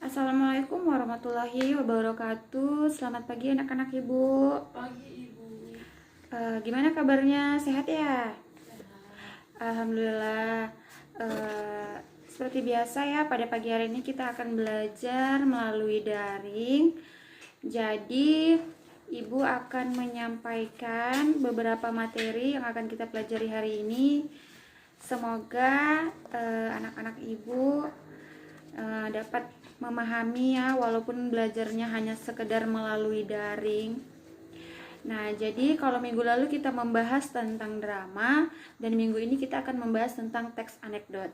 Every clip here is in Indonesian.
Assalamualaikum warahmatullahi wabarakatuh. Selamat pagi anak-anak ibu. Pagi Ibu. Gimana kabarnya? Sehat ya? Sehat. Alhamdulillah. Seperti biasa ya, pada pagi hari ini kita akan belajar melalui daring. Jadi ibu akan menyampaikan beberapa materi yang akan kita pelajari hari ini. Semoga anak-anak ibu dapat memahami ya, walaupun belajarnya hanya sekedar melalui daring. Nah, jadi kalau minggu lalu kita membahas tentang drama, dan minggu ini kita akan membahas tentang teks anekdot.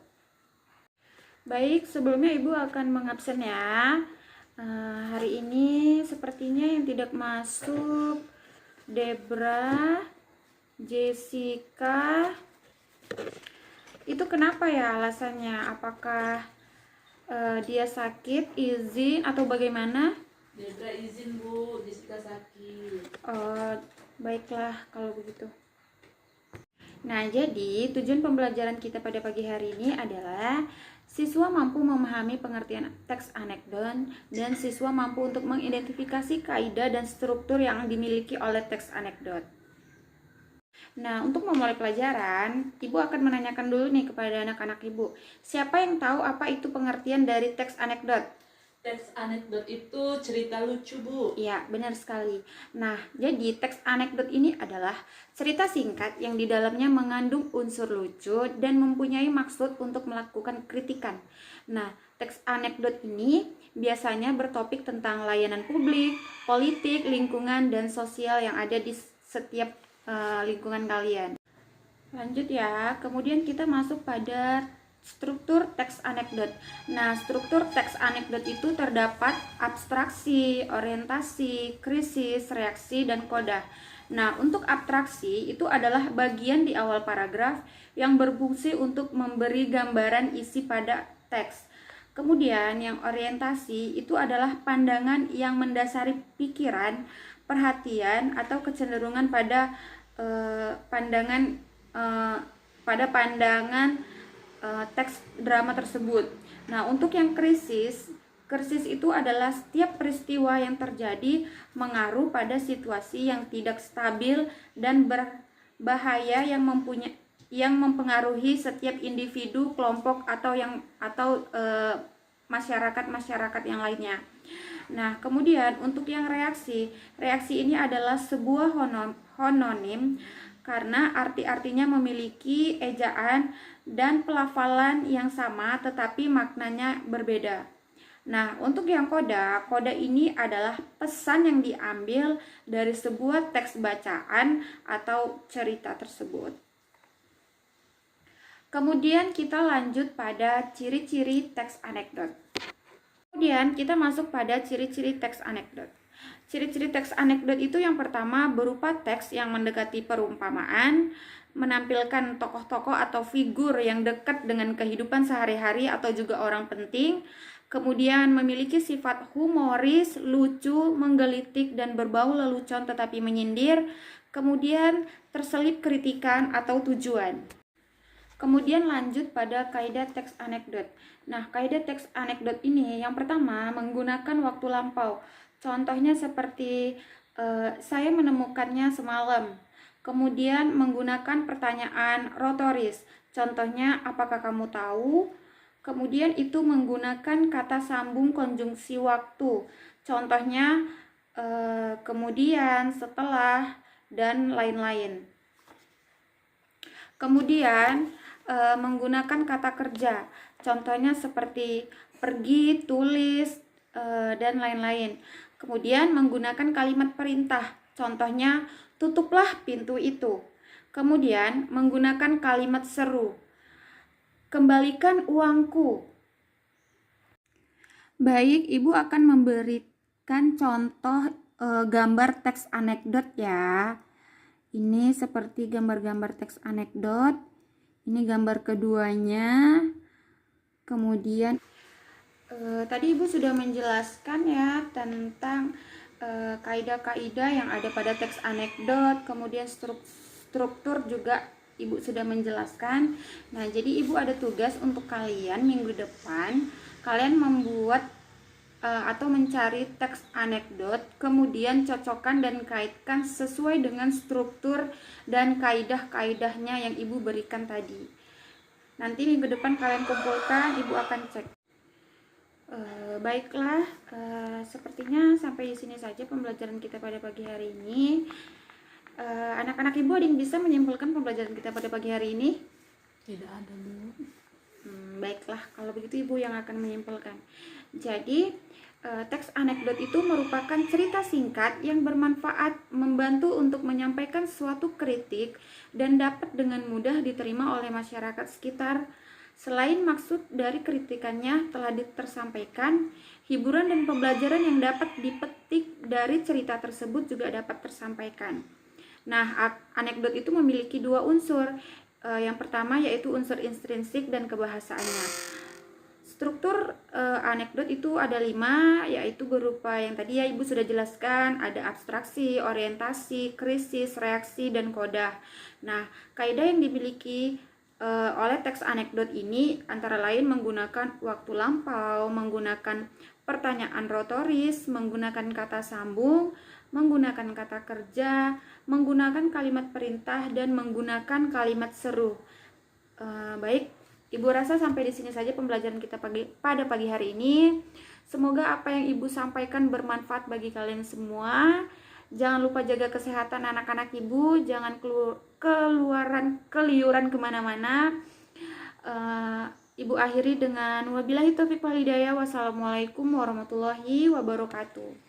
Baik, sebelumnya ibu akan mengabsen ya. Hari ini sepertinya yang tidak masuk Debra, Jessica. Itu kenapa ya alasannya? Apakah dia sakit, izin, atau bagaimana? Debra izin Bu, Jessica sakit. Baiklah kalau begitu. Nah, jadi tujuan pembelajaran kita pada pagi hari ini adalah siswa mampu memahami pengertian teks anekdot dan siswa mampu untuk mengidentifikasi kaidah dan struktur yang dimiliki oleh teks anekdot. Nah, untuk memulai pelajaran, Ibu akan menanyakan dulu nih kepada anak-anak Ibu. Siapa yang tahu apa itu pengertian dari teks anekdot? Teks anekdot itu cerita lucu Bu. Ya, benar sekali. Nah, jadi teks anekdot ini adalah cerita singkat yang di dalamnya mengandung unsur lucu dan mempunyai maksud untuk melakukan kritikan. Nah, teks anekdot ini biasanya bertopik tentang layanan publik, politik, lingkungan, dan sosial yang ada di setiap lingkungan kalian. Lanjut ya, kemudian kita masuk pada struktur teks anekdot. Nah, struktur teks anekdot itu terdapat abstraksi, orientasi, krisis, reaksi, dan koda. Nah, untuk abstraksi itu adalah bagian di awal paragraf yang berfungsi untuk memberi gambaran isi pada teks. Kemudian yang orientasi itu adalah pandangan yang mendasari pikiran, perhatian, atau kecenderungan pada pandangan teks drama tersebut. Nah, untuk yang krisis itu adalah setiap peristiwa yang terjadi mengaruh pada situasi yang tidak stabil dan berbahaya yang mempengaruhi setiap individu, kelompok atau masyarakat yang lainnya. Nah, kemudian untuk yang reaksi ini adalah sebuah homonim karena arti-artinya memiliki ejaan dan pelafalan yang sama tetapi maknanya berbeda. Nah, untuk yang koda ini adalah pesan yang diambil dari sebuah teks bacaan atau cerita tersebut. Kemudian kita lanjut pada ciri-ciri teks anekdot. Kemudian kita masuk pada ciri-ciri teks anekdot. Ciri-ciri teks anekdot itu yang pertama berupa teks yang mendekati perumpamaan, menampilkan tokoh-tokoh atau figur yang dekat dengan kehidupan sehari-hari atau juga orang penting, kemudian memiliki sifat humoris, lucu, menggelitik, dan berbau lelucon tetapi menyindir, kemudian terselip kritikan atau tujuan. Kemudian lanjut pada kaidah teks anekdot. Nah, kaidah teks anekdot ini yang pertama menggunakan waktu lampau. Contohnya seperti saya menemukannya semalam. Kemudian menggunakan pertanyaan retoris. Contohnya, apakah kamu tahu? Kemudian itu menggunakan kata sambung konjungsi waktu. Contohnya kemudian, setelah, dan lain-lain. Kemudian menggunakan kata kerja, contohnya seperti pergi, tulis, dan lain-lain. Kemudian menggunakan kalimat perintah, contohnya tutuplah pintu itu. Kemudian menggunakan kalimat seru, kembalikan uangku. Baik, Ibu akan memberikan contoh gambar teks anekdot ya. Ini seperti gambar-gambar teks anekdot. Ini gambar keduanya. Kemudian tadi Ibu sudah menjelaskan ya tentang kaidah-kaidah yang ada pada teks anekdot. Kemudian struktur juga Ibu sudah menjelaskan. Nah, jadi Ibu ada tugas untuk kalian minggu depan. Kalian membuat atau mencari teks anekdot, kemudian cocokkan dan kaitkan sesuai dengan struktur dan kaidah-kaidahnya yang Ibu berikan tadi. Nanti minggu depan kalian kumpulkan, Ibu akan cek. Baiklah, sepertinya sampai di sini saja pembelajaran kita pada pagi hari ini. Anak-anak Ibu ada yang bisa menyimpulkan pembelajaran kita pada pagi hari ini? Tidak ada, Bu. Baiklah, kalau begitu Ibu yang akan menyimpulkan. Jadi, teks anekdot itu merupakan cerita singkat yang bermanfaat, membantu untuk menyampaikan suatu kritik dan dapat dengan mudah diterima oleh masyarakat sekitar. Selain maksud dari kritikannya telah tersampaikan, hiburan dan pembelajaran yang dapat dipetik dari cerita tersebut juga dapat tersampaikan. Nah, anekdot itu memiliki dua unsur. Yang pertama yaitu unsur intrinsik dan kebahasaannya. Struktur anekdot itu ada 5, yaitu berupa yang tadi ya Ibu sudah jelaskan, ada abstraksi, orientasi, krisis, reaksi, dan kodah. Nah, kaidah yang dimiliki oleh teks anekdot ini antara lain menggunakan waktu lampau, menggunakan pertanyaan retoris, menggunakan kata sambung, menggunakan kata kerja, menggunakan kalimat perintah, dan menggunakan kalimat seru. Baik, Ibu rasa sampai di sini saja pembelajaran kita pada pagi hari ini. Semoga apa yang Ibu sampaikan bermanfaat bagi kalian semua. Jangan lupa jaga kesehatan anak-anak Ibu, jangan keliuran kemana-mana. Ibu akhiri dengan wabillahi taufiq wal hidayah. Wassalamualaikum warahmatullahi wabarakatuh.